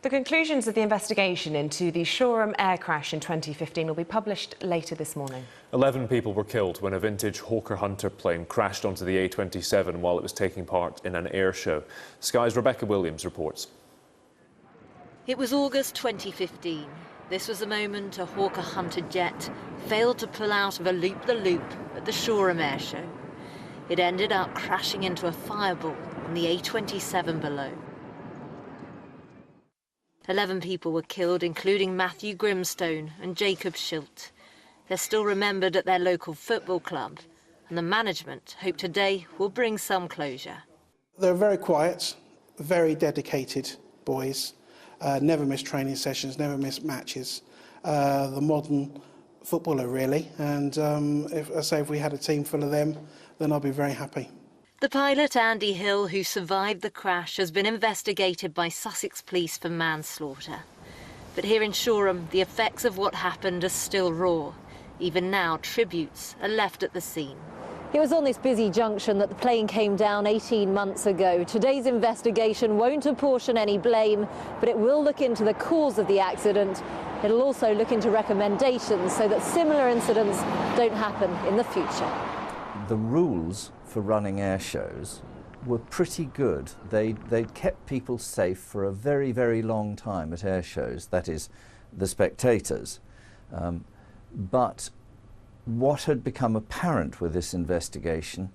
The conclusions of the investigation into the Shoreham air crash in 2015 will be published later this morning. 11 people were killed when a vintage Hawker Hunter plane crashed onto the A27 while it was taking part in an air show. Sky's Rebecca Williams reports. It was August 2015. This was the moment a Hawker Hunter jet failed to pull out of a loop-the-loop at the Shoreham Airshow. It ended up crashing into a fireball on the A27 below. 11 people were killed, including Matthew Grimstone and Jacob Schilt. They're still remembered at their local football club, and the management hope today will bring some closure. They're very quiet, very dedicated boys, never miss training sessions, never miss matches. The modern footballer, really, and if we had a team full of them, then I'd be very happy. The pilot, Andy Hill, who survived the crash, has been investigated by Sussex Police for manslaughter. But here in Shoreham, the effects of what happened are still raw. Even now, tributes are left at the scene. It was on this busy junction that the plane came down 18 months ago. Today's investigation won't apportion any blame, but it will look into the cause of the accident. It'll also look into recommendations so that similar incidents don't happen in the future. The rules for running air shows were pretty good. They'd kept people safe for a very, very long time at air shows, that is, the spectators. But what had become apparent with this investigation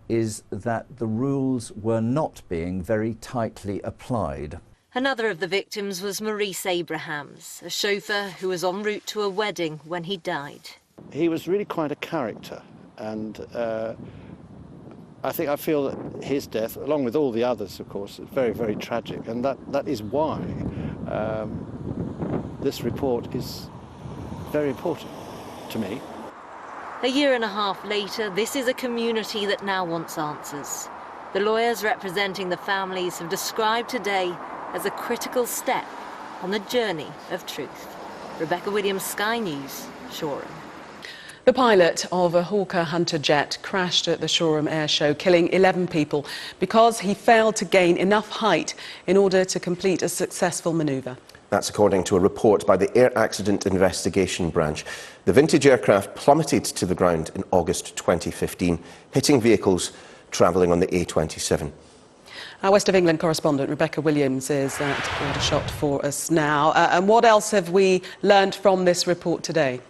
is that the rules were not being very tightly applied. Another of the victims was Maurice Abrahams, a chauffeur who was en route to a wedding when he died. He was really quite a character, and I feel that his death, along with all the others, of course, is very, very tragic, and that is why this report is very important to me. A year and a half later, this is a community that now wants answers. The lawyers representing the families have described today as a critical step on the journey of truth. Rebecca Williams, Sky News, Shoreham. The pilot of a Hawker Hunter jet crashed at the Shoreham Airshow, killing 11 people because he failed to gain enough height in order to complete a successful manoeuvre. That's according to a report by the Air Accident Investigation Branch. The vintage aircraft plummeted to the ground in August 2015, hitting vehicles travelling on the A27. Our West of England correspondent Rebecca Williams is at Aldershot for us now. And what else have we learned from this report today?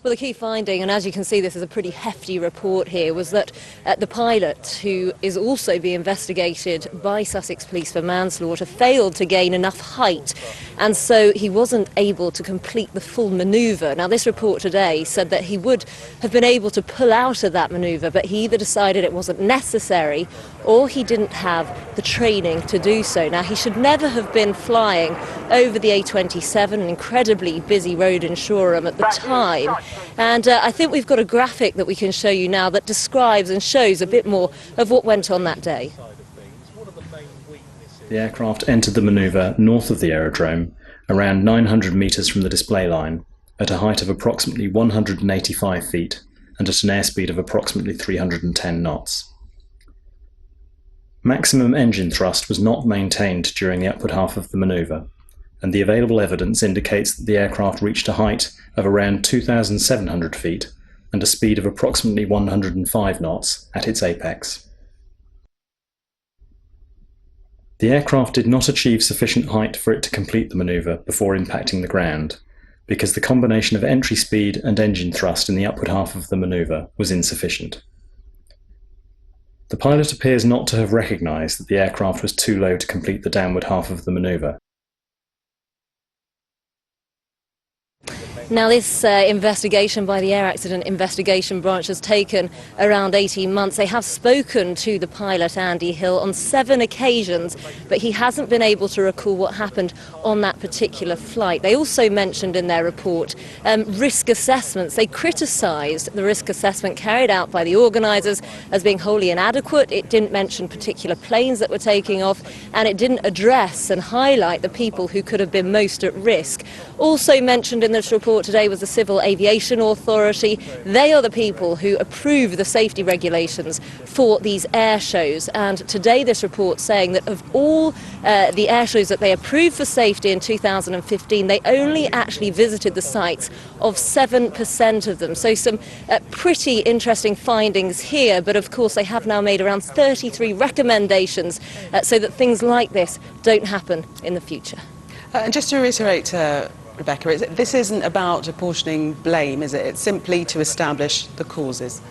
Well, the key finding, and as you can see this is a pretty hefty report here, was that the pilot, who is also being investigated by Sussex Police for manslaughter, failed to gain enough height, and so he wasn't able to complete the full manoeuvre. Now, this report today said that he would have been able to pull out of that manoeuvre, but he either decided it wasn't necessary or he didn't have the training to do so. Now, he should never have been flying over the A27, an incredibly busy road in Shoreham at the time. And I think we've got a graphic that we can show you now that describes and shows a bit more of what went on that day. The aircraft entered the manoeuvre north of the aerodrome, around 900 metres from the display line, at a height of approximately 185 feet and at an airspeed of approximately 310 knots. Maximum engine thrust was not maintained during the upward half of the manoeuvre, and the available evidence indicates that the aircraft reached a height of around 2,700 feet and a speed of approximately 105 knots at its apex. The aircraft did not achieve sufficient height for it to complete the manoeuvre before impacting the ground, because the combination of entry speed and engine thrust in the upward half of the manoeuvre was insufficient. The pilot appears not to have recognised that the aircraft was too low to complete the downward half of the manoeuvre. Now, this investigation by the Air Accident Investigation Branch has taken around 18 months. They have spoken to the pilot, Andy Hill, on 7 occasions, but he hasn't been able to recall what happened on that particular flight. They also mentioned in their report risk assessments. They criticised the risk assessment carried out by the organisers as being wholly inadequate. It didn't mention particular planes that were taking off, and it didn't address and highlight the people who could have been most at risk. Also mentioned in this report report today was the Civil Aviation Authority. They are the people who approve the safety regulations for these air shows. And today this report saying that of all the air shows that they approved for safety in 2015, they only actually visited the sites of 7% of them. So some pretty interesting findings here, but of course they have now made around 33 recommendations so that things like this don't happen in the future. And just to reiterate, Rebecca, this isn't about apportioning blame, is it? It's simply to establish the causes.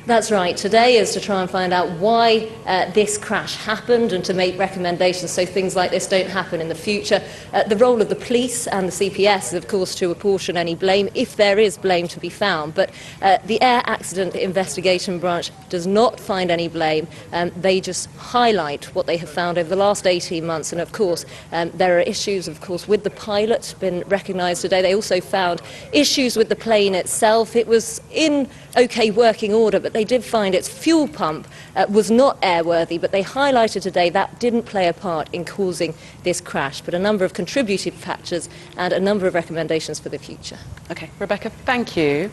That's right. Today is to try and find out why this crash happened and to make recommendations so things like this don't happen in the future. The role of the police and the CPS is, of course, to apportion any blame if there is blame to be found. But the Air Accident Investigation Branch does not find any blame. They just highlight what they have found over the last 18 months. And, of course, there are issues, of course, with the pilot, been recognised today. They also found issues with the plane itself. It was in OK working order, but they did find its fuel pump was not airworthy, but they highlighted today that didn't play a part in causing this crash, but a number of contributing factors and a number of recommendations for the future. OK, Rebecca, thank you.